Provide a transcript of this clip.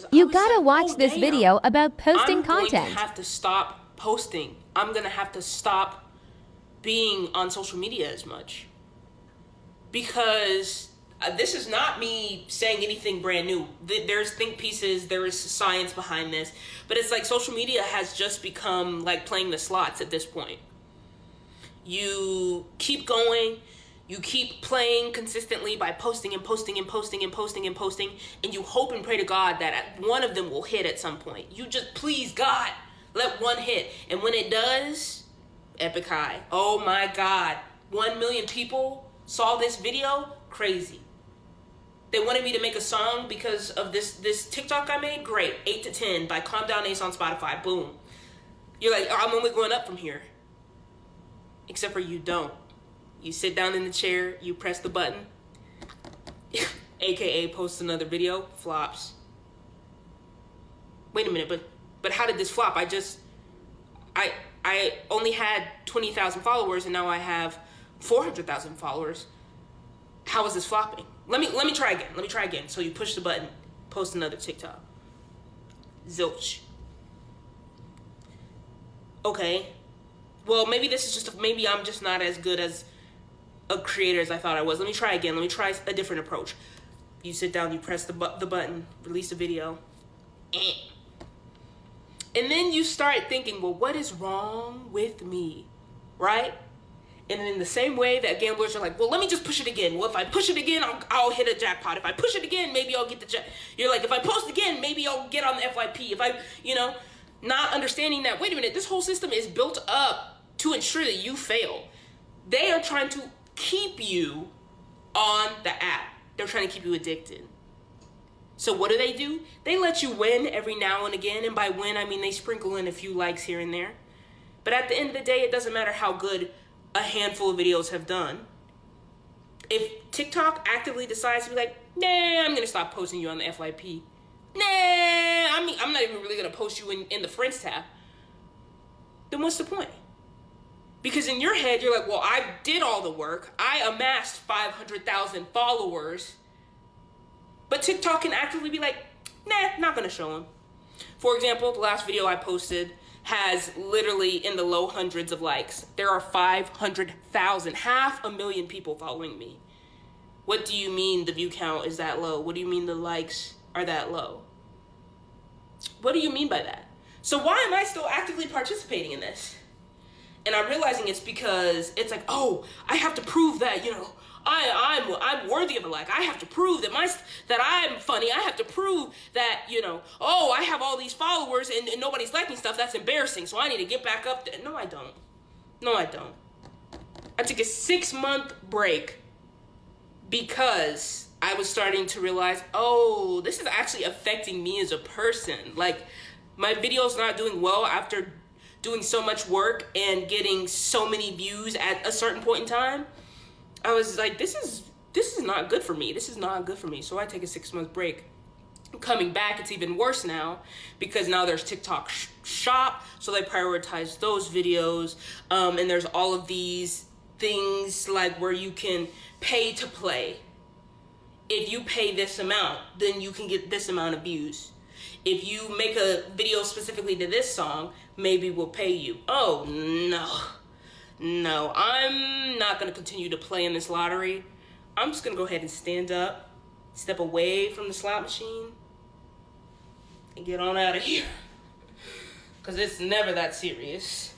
I You was gotta like, watch oh, this damn. video about posting I'm going to content. have to stop posting. I'm going to have to stop being on social media as much. Because this is not me saying anything brand new. There's think pieces, there is science behind this. But it's like social media has just become like playing the slots at this point. You keep going, you keep playing consistently by posting and posting and posting and posting and posting, and you hope and pray to God that one of them will hit at some point. You just, please God, let one hit. And when it does, epic high. Oh my God, 1 million people saw this video, crazy. They wanted me to make a song because of this TikTok I made, great. 8 to 10 by Calm Down Ace on Spotify, boom. You're like, I'm only going up from here. Except for you don't. You sit down in the chair, you press the button, aka post another video, flops. Wait a minute, but how did this flop? I only had 20,000 followers and now I have 400,000 followers. How is this flopping? Let me try again. Let me try again. So you push the button, post another TikTok. Zilch. Okay. Well, maybe this is just, maybe I'm just not as good as a creator as I thought I was. Let me try again. Let me try a different approach. You sit down, you press the button, release a video. And then you start thinking, well, what is wrong with me, right? And in the same way that gamblers are like, well, let me just push it again. Well, if I push it again, I'll hit a jackpot. If I push it again, maybe I'll get the You're like, if I post again, maybe I'll get on the FYP. If I, not understanding that, wait a minute, this whole system is built up to ensure that you fail. They are trying to keep you on the app. They're trying to keep you addicted. So what do? They let you win every now and again. And by win, I mean they sprinkle in a few likes here and there. But at the end of the day, it doesn't matter how good a handful of videos have done. If TikTok actively decides to be like, nah, I'm going to stop posting you on the FYP. Nah, I'm not even really going to post you in the Friends tab. Then what's the point? Because in your head, you're like, well, I did all the work. I amassed 500,000 followers. But TikTok can actively be like, nah, not going to show them. For example, the last video I posted has literally in the low hundreds of likes. There are 500,000, 500,000 people following me. What do you mean the view count is that low? What do you mean the likes are that low? What do you mean by that? So why am I still actively participating in this? And I'm realizing it's because it's like, oh, I have to prove that, I'm worthy of a like. I have to prove that I'm funny. I have to prove that, oh, I have all these followers and nobody's liking stuff. That's embarrassing. So I need to get back up there. No, I don't. I took a 6-month break because I was starting to realize, oh, this is actually affecting me as a person. Like, my video's not doing well after doing so much work and getting so many views at a certain point in time. I was like, this is not good for me. This is not good for me. So I take a 6-month break. Coming back, it's even worse now because now there's TikTok Shop, so they prioritize those videos. And there's all of these things like where you can pay to play. If you pay this amount, then you can get this amount of views. If you make a video specifically to this song, maybe we'll pay you. Oh, no, I'm not going to continue to play in this lottery. I'm just going to go ahead and stand up, step away from the slot machine, and get on out of here. Because it's never that serious.